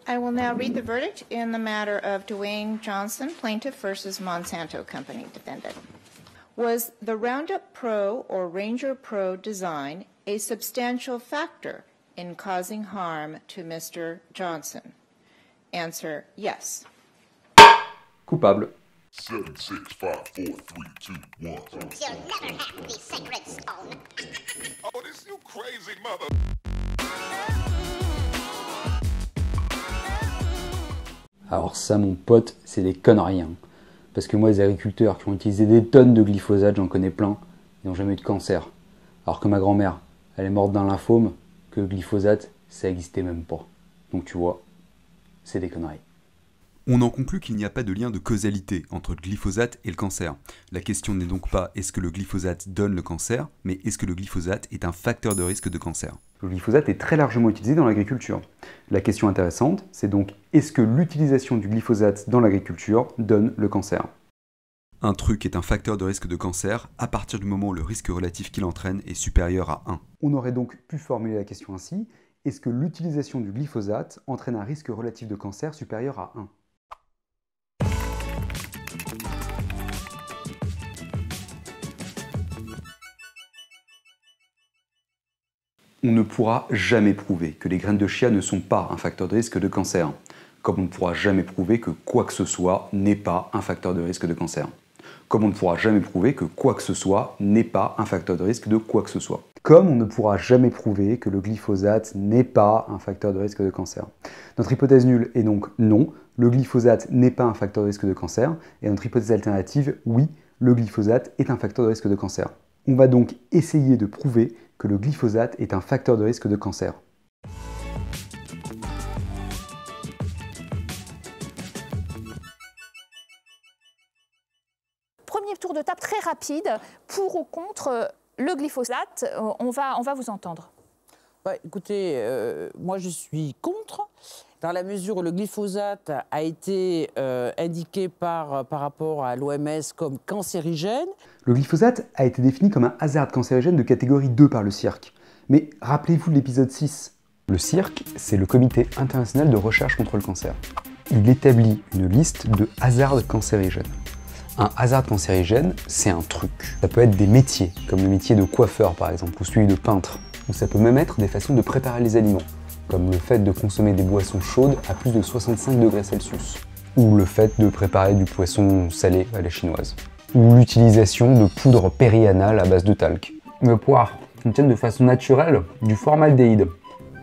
I will now read the verdict in the matter of Dwayne Johnson, plaintiff versus Monsanto Company, defendant. Was the Roundup Pro or Ranger Pro design a substantial factor in causing harm to Mr. Johnson? Answer, yes. Coupable. 7, 6, 5, 4, 3, 2, 1. You'll never have the sacred stone. Oh, this you crazy mother... Alors ça, mon pote, c'est des conneries. Hein. Parce que moi, les agriculteurs qui ont utilisé des tonnes de glyphosate, j'en connais plein, ils n'ont jamais eu de cancer. Alors que ma grand-mère, elle est morte d'un lymphome, que le glyphosate, ça n'existait même pas. Donc tu vois, c'est des conneries. On en conclut qu'il n'y a pas de lien de causalité entre le glyphosate et le cancer. La question n'est donc pas est-ce que le glyphosate donne le cancer, mais est-ce que le glyphosate est un facteur de risque de cancer. Le glyphosate est très largement utilisé dans l'agriculture. La question intéressante, c'est donc est-ce que l'utilisation du glyphosate dans l'agriculture donne le cancer? Un truc est un facteur de risque de cancer à partir du moment où le risque relatif qu'il entraîne est supérieur à 1. On aurait donc pu formuler la question ainsi, est-ce que l'utilisation du glyphosate entraîne un risque relatif de cancer supérieur à 1? On ne pourra jamais prouver que les graines de chia ne sont pas un facteur de risque de cancer, comme on ne pourra jamais prouver que quoi que ce soit n'est pas un facteur de risque de cancer, comme on ne pourra jamais prouver que quoi que ce soit n'est pas un facteur de risque de quoi que ce soit, comme on ne pourra jamais prouver que le glyphosate n'est pas un facteur de risque de cancer. Notre hypothèse nulle est donc non, le glyphosate n'est pas un facteur de risque de cancer, et notre hypothèse alternative, oui, le glyphosate est un facteur de risque de cancer. On va donc essayer de prouver que le glyphosate est un facteur de risque de cancer. Premier tour de table très rapide, pour ou contre le glyphosate, on va vous entendre. Bah, écoutez, moi je suis contre, dans la mesure où le glyphosate a été indiqué par rapport à l'OMS comme cancérigène. Le glyphosate a été défini comme un hasard cancérigène de catégorie 2 par le CIRC. Mais rappelez-vous de l'épisode 6. Le CIRC, c'est le Comité international de recherche contre le cancer. Il établit une liste de hasards cancérigènes. Un hasard cancérigène, c'est un truc. Ça peut être des métiers, comme le métier de coiffeur par exemple, ou celui de peintre. Ou ça peut même être des façons de préparer les aliments, comme le fait de consommer des boissons chaudes à plus de 65 degrés Celsius. Ou le fait de préparer du poisson salé à la chinoise. Ou l'utilisation de poudre périanale à base de talc. Le poire contiennent de façon naturelle du formaldéhyde,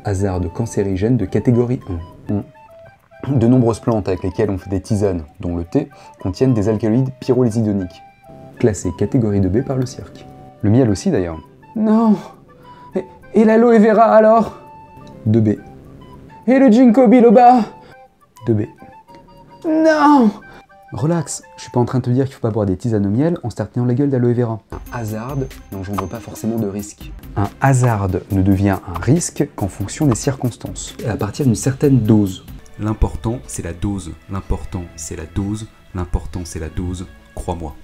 hasard cancérigène de catégorie 1. De nombreuses plantes avec lesquelles on fait des tisanes, dont le thé, contiennent des alcaloïdes pyrolésidoniques, classés catégorie 2B par le CIRC. Le miel aussi d'ailleurs. Non. Et l'aloe vera alors? 2B. Et le ginkgo biloba? 2B. Non! Relax, je suis pas en train de te dire qu'il faut pas boire des tisanes au miel en se tartinant la gueule d'aloe vera. Un hasard n'engendre pas forcément de risque. Un hasard ne devient un risque qu'en fonction des circonstances, et à partir d'une certaine dose. L'important, c'est la dose. L'important, c'est la dose. L'important, c'est la dose. Crois-moi.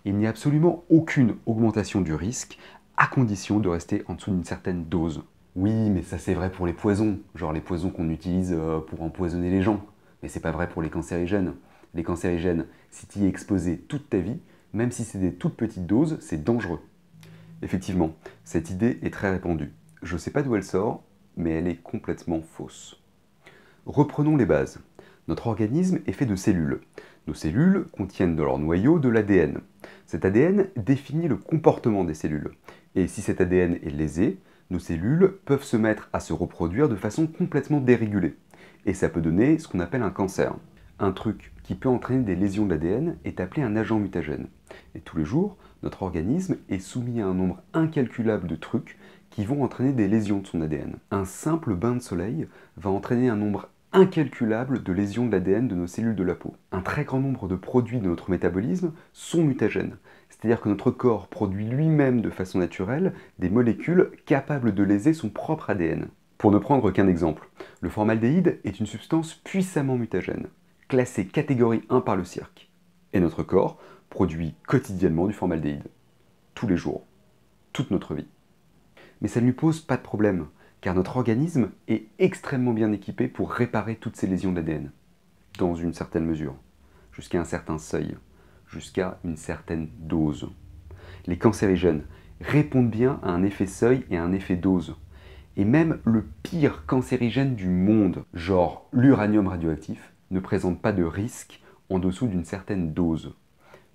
Il n'y a absolument aucune augmentation du risque, à condition de rester en dessous d'une certaine dose. Oui, mais ça c'est vrai pour les poisons, genre les poisons qu'on utilise pour empoisonner les gens. Mais c'est pas vrai pour les cancérigènes. Les cancérigènes, si tu y es exposé toute ta vie, même si c'est des toutes petites doses, c'est dangereux. Effectivement, cette idée est très répandue. Je sais pas d'où elle sort, mais elle est complètement fausse. Reprenons les bases. Notre organisme est fait de cellules. Nos cellules contiennent dans leur noyau de l'ADN. Cet ADN définit le comportement des cellules. Et si cet ADN est lésé, nos cellules peuvent se mettre à se reproduire de façon complètement dérégulée. Et ça peut donner ce qu'on appelle un cancer. Un truc qui peut entraîner des lésions de l'ADN est appelé un agent mutagène. Et tous les jours, notre organisme est soumis à un nombre incalculable de trucs qui vont entraîner des lésions de son ADN. Un simple bain de soleil va entraîner un nombre incalculable de lésions de l'ADN de nos cellules de la peau. Un très grand nombre de produits de notre métabolisme sont mutagènes. C'est-à-dire que notre corps produit lui-même de façon naturelle des molécules capables de léser son propre ADN. Pour ne prendre qu'un exemple, le formaldéhyde est une substance puissamment mutagène, classée catégorie 1 par le CIRC. Et notre corps produit quotidiennement du formaldéhyde. Tous les jours. Toute notre vie. Mais ça ne lui pose pas de problème, car notre organisme est extrêmement bien équipé pour réparer toutes ces lésions d'ADN, dans une certaine mesure, jusqu'à un certain seuil, jusqu'à une certaine dose. Les cancérigènes répondent bien à un effet seuil et à un effet dose. Et même le pire cancérigène du monde, genre l'uranium radioactif, ne présente pas de risque en dessous d'une certaine dose.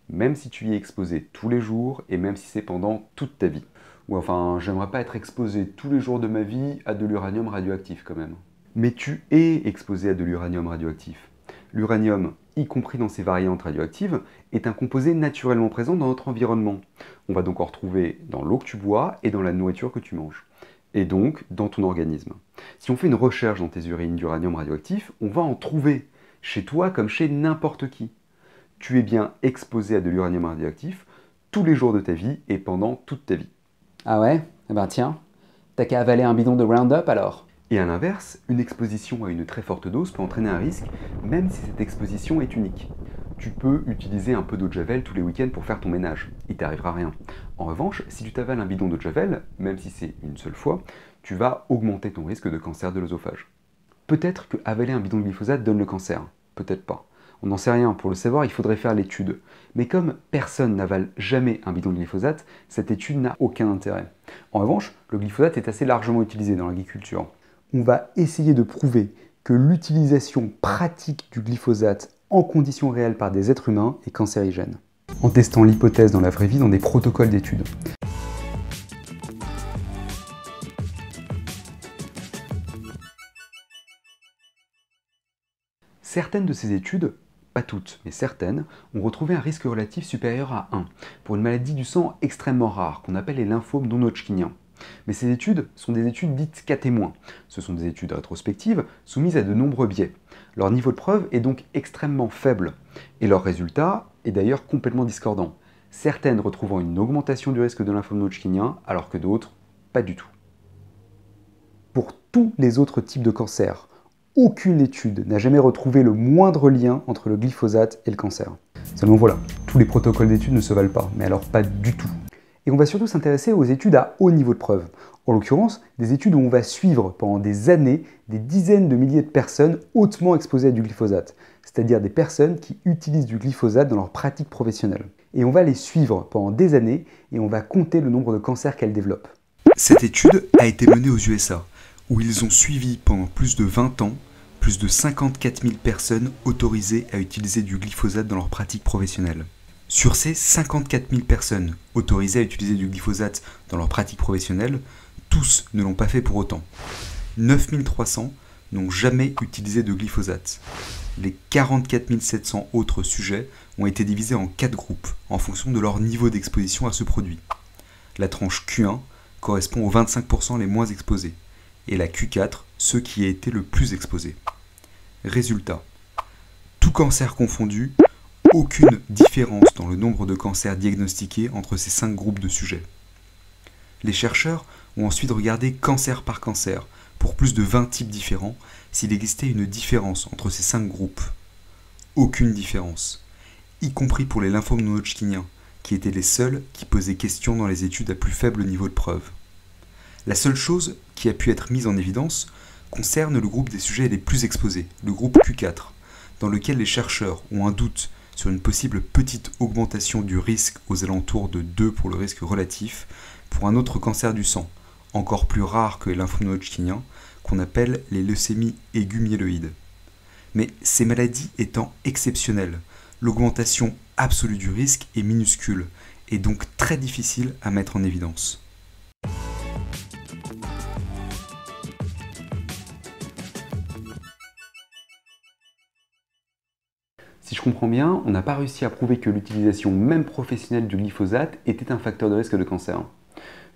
Même si tu y es exposé tous les jours et même si c'est pendant toute ta vie. Ou enfin, j'aimerais pas être exposé tous les jours de ma vie à de l'uranium radioactif quand même. Mais tu es exposé à de l'uranium radioactif. L'uranium, y compris dans ses variantes radioactives, est un composé naturellement présent dans notre environnement. On va donc en retrouver dans l'eau que tu bois et dans la nourriture que tu manges. Et donc dans ton organisme. Si on fait une recherche dans tes urines d'uranium radioactif, on va en trouver, chez toi comme chez n'importe qui. Tu es bien exposé à de l'uranium radioactif tous les jours de ta vie et pendant toute ta vie. Ah ouais? Eh ben tiens, t'as qu'à avaler un bidon de Roundup alors. Et à l'inverse, une exposition à une très forte dose peut entraîner un risque, même si cette exposition est unique. Tu peux utiliser un peu d'eau de javel tous les week-ends pour faire ton ménage, il t'arrivera rien. En revanche, si tu t'avales un bidon d'eau de javel, même si c'est une seule fois, tu vas augmenter ton risque de cancer de l'œsophage. Peut-être que avaler un bidon de glyphosate donne le cancer, peut-être pas. On n'en sait rien, pour le savoir il faudrait faire l'étude. Mais comme personne n'avale jamais un bidon de glyphosate, cette étude n'a aucun intérêt. En revanche, le glyphosate est assez largement utilisé dans l'agriculture. On va essayer de prouver que l'utilisation pratique du glyphosate en conditions réelles par des êtres humains est cancérigène, en testant l'hypothèse dans la vraie vie dans des protocoles d'études. Certaines de ces études, pas toutes, mais certaines, ont retrouvé un risque relatif supérieur à 1 pour une maladie du sang extrêmement rare qu'on appelle les lymphomes non-Hodgkiniens. Mais ces études sont des études dites cas témoins. Ce sont des études rétrospectives soumises à de nombreux biais. Leur niveau de preuve est donc extrêmement faible et leur résultat est d'ailleurs complètement discordant. Certaines retrouvant une augmentation du risque de lymphome non-Hodgkinien alors que d'autres, pas du tout. Pour tous les autres types de cancers, aucune étude n'a jamais retrouvé le moindre lien entre le glyphosate et le cancer. Seulement voilà, tous les protocoles d'études ne se valent pas, mais alors pas du tout. Et on va surtout s'intéresser aux études à haut niveau de preuve. En l'occurrence, des études où on va suivre pendant des années des dizaines de milliers de personnes hautement exposées à du glyphosate, c'est-à-dire des personnes qui utilisent du glyphosate dans leur pratique professionnelle. Et on va les suivre pendant des années et on va compter le nombre de cancers qu'elles développent. Cette étude a été menée aux USA, où ils ont suivi pendant plus de 20 ans plus de 54 000 personnes autorisées à utiliser du glyphosate dans leur pratique professionnelle. Sur ces 54 000 personnes autorisées à utiliser du glyphosate dans leur pratique professionnelle, tous ne l'ont pas fait pour autant. 9 300 n'ont jamais utilisé de glyphosate. Les 44 700 autres sujets ont été divisés en 4 groupes en fonction de leur niveau d'exposition à ce produit. La tranche Q1 correspond aux 25% les moins exposés et la Q4 ceux qui aient été le plus exposés. Résultat, tout cancer confondu, aucune différence dans le nombre de cancers diagnostiqués entre ces 5 groupes de sujets. Les chercheurs ont ensuite regardé cancer par cancer pour plus de 20 types différents s'il existait une différence entre ces 5 groupes. Aucune différence, y compris pour les lymphomes non-Hodgkiniens, qui étaient les seuls qui posaient question dans les études à plus faible niveau de preuve. La seule chose qui a pu être mise en évidence concerne le groupe des sujets les plus exposés, le groupe Q4, dans lequel les chercheurs ont un doute sur une possible petite augmentation du risque aux alentours de 2 pour le risque relatif, pour un autre cancer du sang, encore plus rare que les lymphomes non-Hodgkiniens, qu'on appelle les leucémies aiguës myéloïdes. Mais ces maladies étant exceptionnelles, l'augmentation absolue du risque est minuscule, et donc très difficile à mettre en évidence. Si je comprends bien, on n'a pas réussi à prouver que l'utilisation même professionnelle du glyphosate était un facteur de risque de cancer.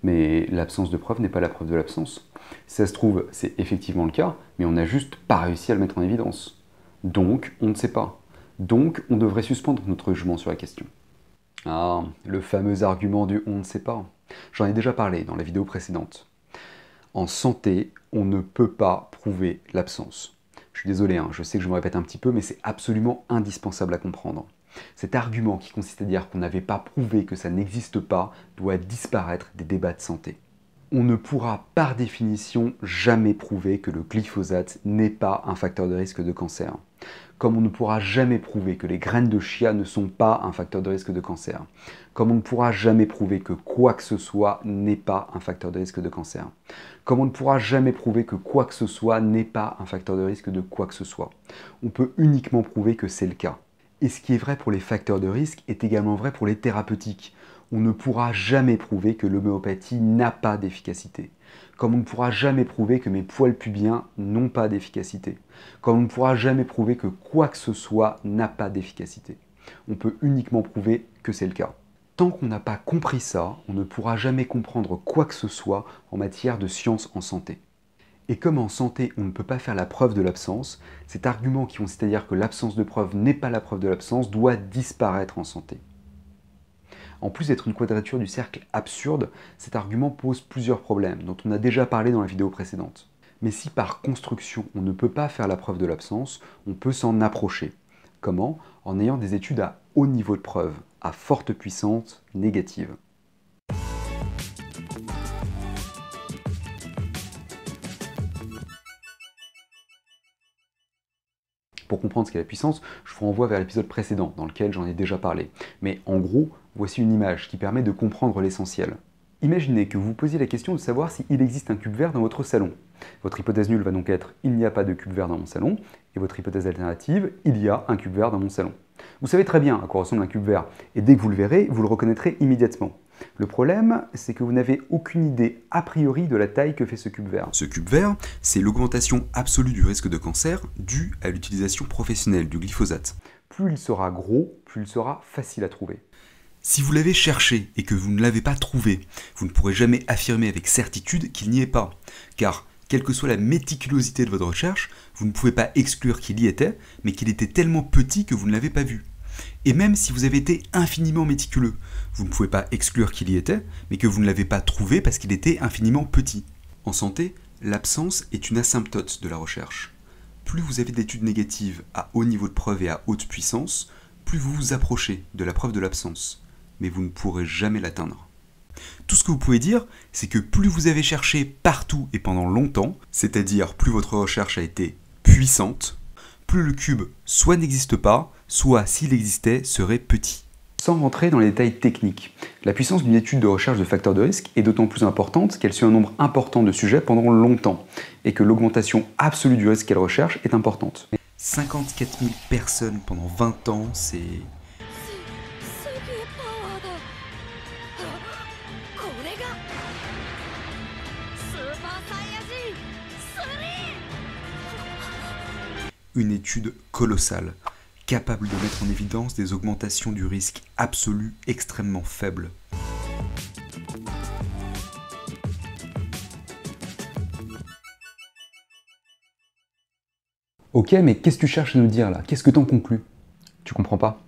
Mais l'absence de preuve n'est pas la preuve de l'absence. Si ça se trouve, c'est effectivement le cas, mais on n'a juste pas réussi à le mettre en évidence. Donc, on ne sait pas. Donc, on devrait suspendre notre jugement sur la question. Ah, le fameux argument du « on ne sait pas ». J'en ai déjà parlé dans la vidéo précédente. En santé, on ne peut pas prouver l'absence. Je suis désolé, je sais que je me répète un petit peu, mais c'est absolument indispensable à comprendre. Cet argument qui consiste à dire qu'on n'avait pas prouvé que ça n'existe pas doit disparaître des débats de santé. On ne pourra par définition jamais prouver que le glyphosate n'est pas un facteur de risque de cancer. Comme on ne pourra jamais prouver que les graines de chia ne sont pas un facteur de risque de cancer. Comme on ne pourra jamais prouver que quoi que ce soit n'est pas un facteur de risque de cancer. Comme on ne pourra jamais prouver que quoi que ce soit n'est pas un facteur de risque de quoi que ce soit. On peut uniquement prouver que c'est le cas. Et ce qui est vrai pour les facteurs de risque est également vrai pour les thérapeutiques. On ne pourra jamais prouver que l'homéopathie n'a pas d'efficacité. Comme on ne pourra jamais prouver que mes poils pubiens n'ont pas d'efficacité. Comme on ne pourra jamais prouver que quoi que ce soit n'a pas d'efficacité. On peut uniquement prouver que c'est le cas. Tant qu'on n'a pas compris ça, on ne pourra jamais comprendre quoi que ce soit en matière de sciences en santé. Et comme en santé, on ne peut pas faire la preuve de l'absence, cet argument qui consiste à dire que l'absence de preuve n'est pas la preuve de l'absence doit disparaître en santé. En plus d'être une quadrature du cercle absurde, cet argument pose plusieurs problèmes, dont on a déjà parlé dans la vidéo précédente. Mais si par construction on ne peut pas faire la preuve de l'absence, on peut s'en approcher. Comment? En ayant des études à haut niveau de preuve, à forte puissance négative. Pour comprendre ce qu'est la puissance, je vous renvoie vers l'épisode précédent dans lequel j'en ai déjà parlé. Mais en gros, voici une image qui permet de comprendre l'essentiel. Imaginez que vous posiez la question de savoir s'il existe un cube vert dans votre salon. Votre hypothèse nulle va donc être « il n'y a pas de cube vert dans mon salon » et votre hypothèse alternative « il y a un cube vert dans mon salon ». Vous savez très bien à quoi ressemble un cube vert et dès que vous le verrez, vous le reconnaîtrez immédiatement. Le problème, c'est que vous n'avez aucune idée a priori de la taille que fait ce cube vert. Ce cube vert, c'est l'augmentation absolue du risque de cancer due à l'utilisation professionnelle du glyphosate. Plus il sera gros, plus il sera facile à trouver. Si vous l'avez cherché et que vous ne l'avez pas trouvé, vous ne pourrez jamais affirmer avec certitude qu'il n'y est pas. Car, quelle que soit la méticulosité de votre recherche, vous ne pouvez pas exclure qu'il y était, mais qu'il était tellement petit que vous ne l'avez pas vu. Et même si vous avez été infiniment méticuleux, vous ne pouvez pas exclure qu'il y était, mais que vous ne l'avez pas trouvé parce qu'il était infiniment petit. En santé, l'absence est une asymptote de la recherche. Plus vous avez d'études négatives à haut niveau de preuve et à haute puissance, plus vous vous approchez de la preuve de l'absence, mais vous ne pourrez jamais l'atteindre. Tout ce que vous pouvez dire, c'est que plus vous avez cherché partout et pendant longtemps, c'est-à-dire plus votre recherche a été puissante, plus le cube soit n'existe pas, soit s'il existait, serait petit. Sans rentrer dans les détails techniques, la puissance d'une étude de recherche de facteurs de risque est d'autant plus importante qu'elle suit un nombre important de sujets pendant longtemps, et que l'augmentation absolue du risque qu'elle recherche est importante. 54 000 personnes pendant 20 ans, c'est... une étude colossale, capable de mettre en évidence des augmentations du risque absolu extrêmement faibles. Ok, mais qu'est-ce que tu cherches à nous dire là? Qu'est-ce que t'en conclus? Tu comprends pas?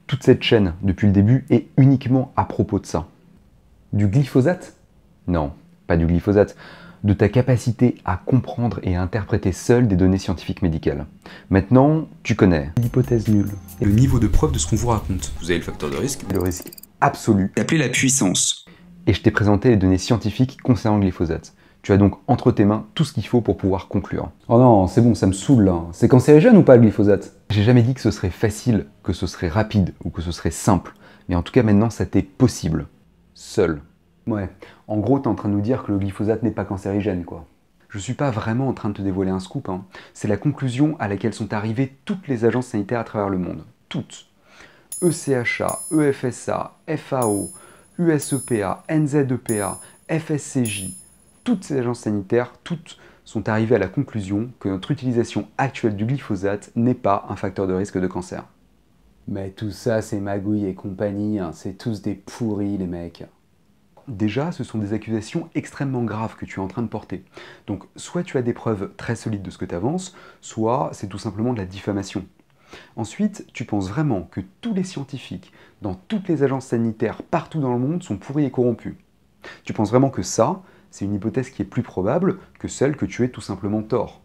Toute cette chaîne, depuis le début, est uniquement à propos de ça. Du glyphosate? Non, pas du glyphosate. De ta capacité à comprendre et à interpréter seul des données scientifiques médicales. Maintenant, tu connais l'hypothèse nulle. Le niveau de preuve de ce qu'on vous raconte. Vous avez le facteur de risque. Le risque absolu. Appelé la puissance. Et je t'ai présenté les données scientifiques concernant le glyphosate. Tu as donc entre tes mains tout ce qu'il faut pour pouvoir conclure. Oh non, c'est bon, ça me saoule là. C'est cancérigène ou pas le glyphosate? J'ai jamais dit que ce serait facile, que ce serait rapide ou que ce serait simple. Mais en tout cas, maintenant, ça t'est possible. Seul. Ouais, en gros, t'es en train de nous dire que le glyphosate n'est pas cancérigène, quoi. Je suis pas vraiment en train de te dévoiler un scoop, hein. C'est la conclusion à laquelle sont arrivées toutes les agences sanitaires à travers le monde. Toutes. ECHA, EFSA, FAO, USEPA, NZEPA, FSCJ, toutes ces agences sanitaires, toutes sont arrivées à la conclusion que notre utilisation actuelle du glyphosate n'est pas un facteur de risque de cancer. Mais tout ça, c'est magouille et compagnie, hein. C'est tous des pourris, les mecs. Déjà, ce sont des accusations extrêmement graves que tu es en train de porter. Donc, soit tu as des preuves très solides de ce que tu avances, soit c'est tout simplement de la diffamation. Ensuite, tu penses vraiment que tous les scientifiques, dans toutes les agences sanitaires, partout dans le monde, sont pourris et corrompus. Tu penses vraiment que ça, c'est une hypothèse qui est plus probable que celle que tu aies tout simplement tort.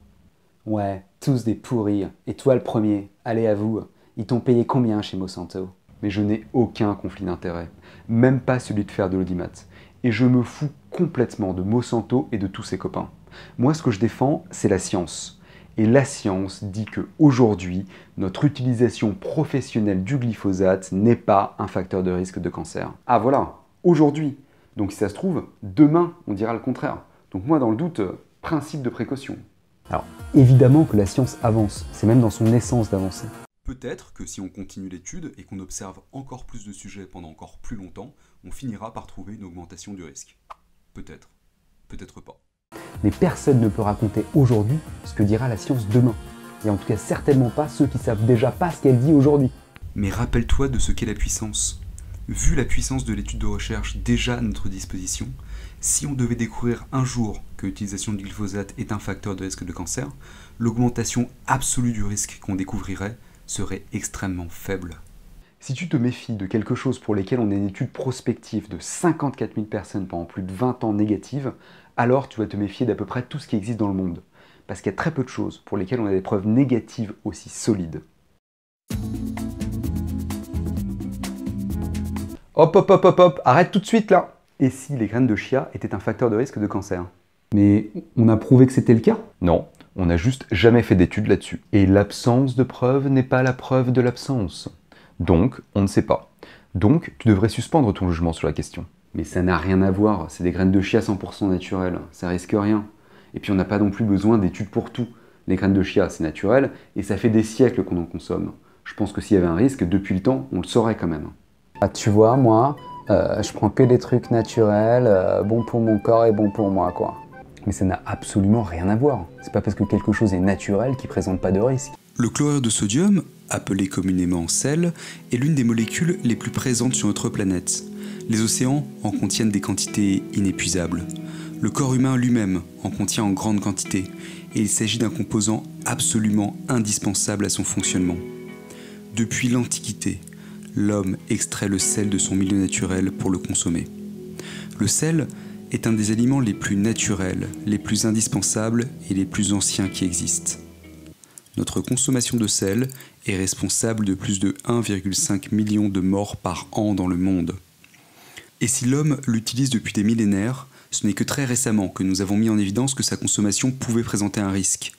Ouais, tous des pourris. Et toi le premier, allez à vous. Ils t'ont payé combien chez Monsanto? Mais je n'ai aucun conflit d'intérêt, même pas celui de faire de l'audimat. Et je me fous complètement de Monsanto et de tous ses copains. Moi, ce que je défends, c'est la science. Et la science dit qu'aujourd'hui, notre utilisation professionnelle du glyphosate n'est pas un facteur de risque de cancer. Ah voilà, aujourd'hui. Donc si ça se trouve, demain, on dira le contraire. Donc moi, dans le doute, principe de précaution. Alors, évidemment que la science avance, c'est même dans son essence d'avancer. Peut-être que si on continue l'étude et qu'on observe encore plus de sujets pendant encore plus longtemps, on finira par trouver une augmentation du risque. Peut-être. Peut-être pas. Mais personne ne peut raconter aujourd'hui ce que dira la science demain. Et en tout cas certainement pas ceux qui savent déjà pas ce qu'elle dit aujourd'hui. Mais rappelle-toi de ce qu'est la puissance. Vu la puissance de l'étude de recherche déjà à notre disposition, si on devait découvrir un jour que l'utilisation du glyphosate est un facteur de risque de cancer, l'augmentation absolue du risque qu'on découvrirait serait extrêmement faible. Si tu te méfies de quelque chose pour lequel on a une étude prospective de 54 000 personnes pendant plus de 20 ans négative, alors tu vas te méfier d'à peu près tout ce qui existe dans le monde. Parce qu'il y a très peu de choses pour lesquelles on a des preuves négatives aussi solides. Hop, hop, hop, hop, hop, arrête tout de suite là! Et si les graines de chia étaient un facteur de risque de cancer? Mais on a prouvé que c'était le cas? Non, on n'a juste jamais fait d'études là-dessus. Et l'absence de preuve n'est pas la preuve de l'absence. Donc, on ne sait pas. Donc, tu devrais suspendre ton jugement sur la question. Mais ça n'a rien à voir, c'est des graines de chia 100% naturelles, ça risque rien. Et puis on n'a pas non plus besoin d'études pour tout. Les graines de chia, c'est naturel, et ça fait des siècles qu'on en consomme. Je pense que s'il y avait un risque, depuis le temps, on le saurait quand même. Ah, tu vois, moi, je prends que des trucs naturels, bons pour mon corps et bons pour moi, quoi. Mais ça n'a absolument rien à voir. C'est pas parce que quelque chose est naturel qu'il présente pas de risque. Le chlorure de sodium, appelé communément sel, est l'une des molécules les plus présentes sur notre planète. Les océans en contiennent des quantités inépuisables. Le corps humain lui-même en contient en grande quantité, et il s'agit d'un composant absolument indispensable à son fonctionnement. Depuis l'Antiquité, l'homme extrait le sel de son milieu naturel pour le consommer. Le sel est un des aliments les plus naturels, les plus indispensables et les plus anciens qui existent. Notre consommation de sel est responsable de plus de 1,5 million de morts par an dans le monde. Et si l'homme l'utilise depuis des millénaires, ce n'est que très récemment que nous avons mis en évidence que sa consommation pouvait présenter un risque.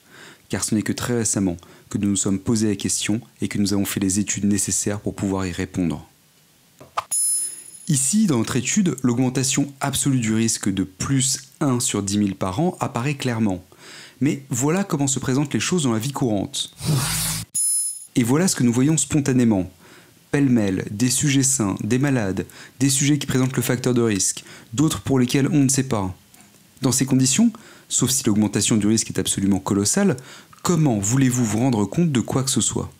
Car ce n'est que très récemment que nous nous sommes posé la question et que nous avons fait les études nécessaires pour pouvoir y répondre. Ici, dans notre étude, l'augmentation absolue du risque de plus 1 sur 10 000 par an apparaît clairement. Mais voilà comment se présentent les choses dans la vie courante. Et voilà ce que nous voyons spontanément. Pêle-mêle, des sujets sains, des malades, des sujets qui présentent le facteur de risque, d'autres pour lesquels on ne sait pas. Dans ces conditions, sauf si l'augmentation du risque est absolument colossale, comment voulez-vous vous rendre compte de quoi que ce soit ?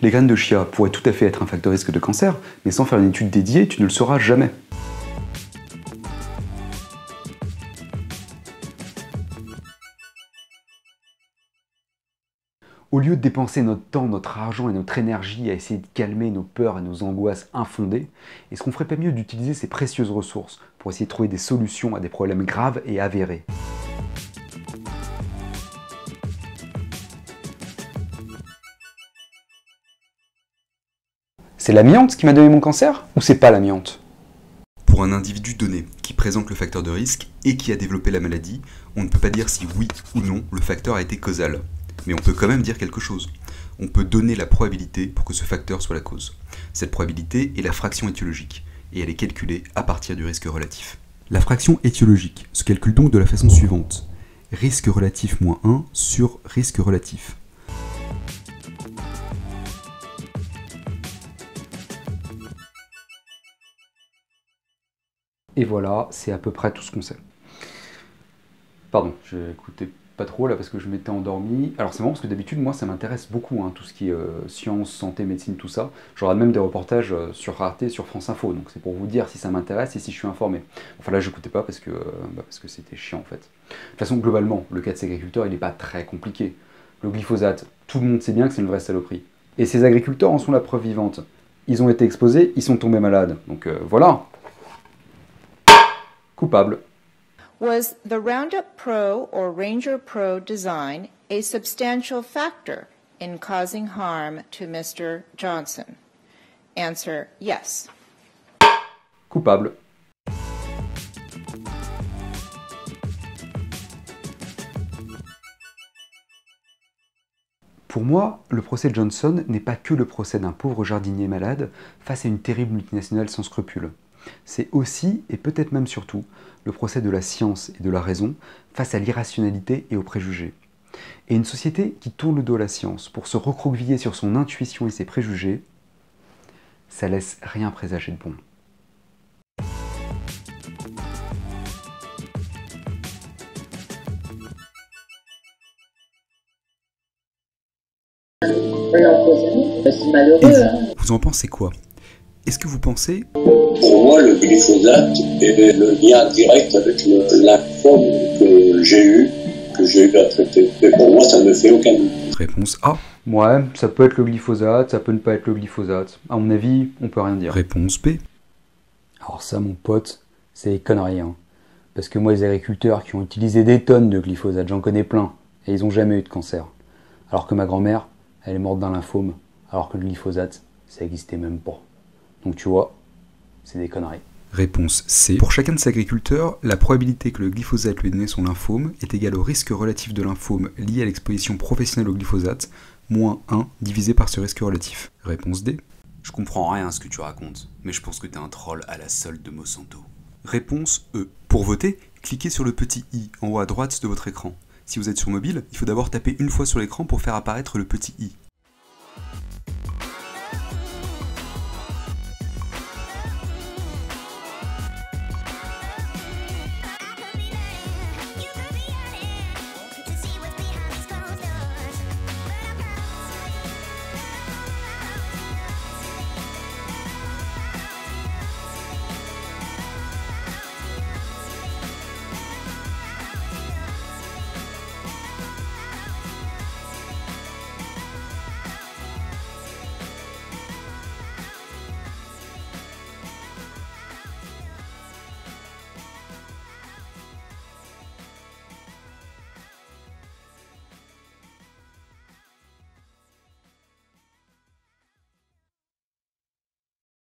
Les graines de chia pourraient tout à fait être un facteur de risque de cancer, mais sans faire une étude dédiée, tu ne le sauras jamais. Au lieu de dépenser notre temps, notre argent et notre énergie à essayer de calmer nos peurs et nos angoisses infondées, est-ce qu'on ferait pas mieux d'utiliser ces précieuses ressources pour essayer de trouver des solutions à des problèmes graves et avérés ? C'est l'amiante qui m'a donné mon cancer ou c'est pas l'amiante ? Pour un individu donné qui présente le facteur de risque et qui a développé la maladie, on ne peut pas dire si oui ou non le facteur a été causal. Mais on peut quand même dire quelque chose. On peut donner la probabilité pour que ce facteur soit la cause. Cette probabilité est la fraction étiologique, et elle est calculée à partir du risque relatif. La fraction étiologique se calcule donc de la façon suivante. Risque relatif moins 1 sur risque relatif. Et voilà, c'est à peu près tout ce qu'on sait. Pardon, j'ai écouté pas trop là parce que je m'étais endormi. Alors c'est marrant parce que d'habitude moi ça m'intéresse beaucoup, tout ce qui est sciences, santé, médecine, tout ça. J'aurai même des reportages sur Arte, sur France Info, donc c'est pour vous dire si ça m'intéresse et si je suis informé. Enfin là j'écoutais pas parce que c'était chiant en fait. De toute façon globalement, le cas de ces agriculteurs il n'est pas très compliqué. Le glyphosate, tout le monde sait bien que c'est une vraie saloperie. Et ces agriculteurs en sont la preuve vivante. Ils ont été exposés, ils sont tombés malades. Donc voilà. Coupable. Was the Roundup Pro or Ranger Pro design a substantial factor in causing harm to Mr. Johnson? Answer, yes. Coupable. Pour moi, le procès Johnson n'est pas que le procès d'un pauvre jardinier malade face à une terrible multinationale sans scrupules. C'est aussi, et peut-être même surtout, le procès de la science et de la raison face à l'irrationalité et aux préjugés. Et une société qui tourne le dos à la science pour se recroqueviller sur son intuition et ses préjugés, ça laisse rien présager de bon. C'est malheureux. Vous en pensez quoi? Est-ce que vous pensez... Pour moi, le glyphosate est le lien direct avec la forme que j'ai eu à traiter. Et pour moi, ça ne fait aucun doute. Réponse A. Ouais, ça peut être le glyphosate, ça peut ne pas être le glyphosate. À mon avis, on peut rien dire. Réponse B. Alors ça, mon pote, c'est des conneries, hein. Parce que moi, les agriculteurs qui ont utilisé des tonnes de glyphosate, j'en connais plein, et ils ont jamais eu de cancer. Alors que ma grand-mère, elle est morte d'un lymphome, alors que le glyphosate, ça n'existait même pas. Donc tu vois, c'est des conneries. Réponse C. Pour chacun de ces agriculteurs, la probabilité que le glyphosate lui ait donné son lymphome est égale au risque relatif de lymphome lié à l'exposition professionnelle au glyphosate, moins 1 divisé par ce risque relatif. Réponse D. Je comprends rien à ce que tu racontes, mais je pense que t'es un troll à la solde de Monsanto. Réponse E. Pour voter, cliquez sur le petit i en haut à droite de votre écran. Si vous êtes sur mobile, il faut d'abord taper une fois sur l'écran pour faire apparaître le petit i.